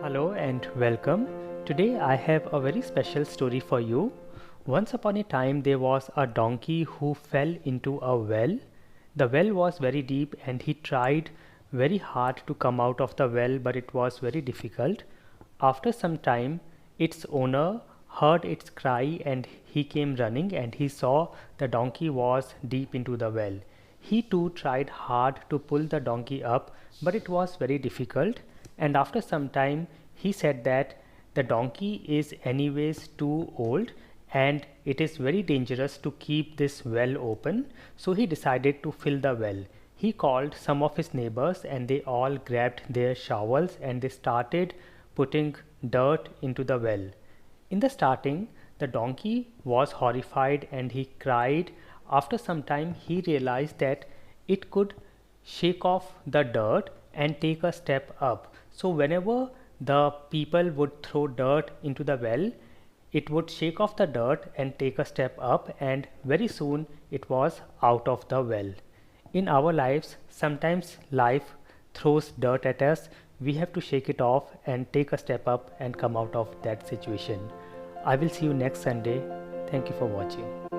Hello and welcome. Today I have a very special story for you. Once upon a time there was a donkey who fell into a well. The well was very deep and he tried very hard to come out of the well, but it was very difficult. After some time its owner heard its cry and he came running and he saw the donkey was deep into the well. He too tried hard to pull the donkey up, but it was very difficult, and after some time he said that the donkey is anyways too old and it is very dangerous to keep this well open, so he decided to fill the well. He called some of his neighbors and they all grabbed their shovels and they started putting dirt into the well. In the starting, the donkey was horrified and he cried. After some time, he realized that it could shake off the dirt and take a step up. So, whenever the people would throw dirt into the well, it would shake off the dirt and take a step up, and very soon it was out of the well. In our lives, sometimes life throws dirt at us. We have to shake it off and take a step up and come out of that situation. I will see you next Sunday. Thank you for watching.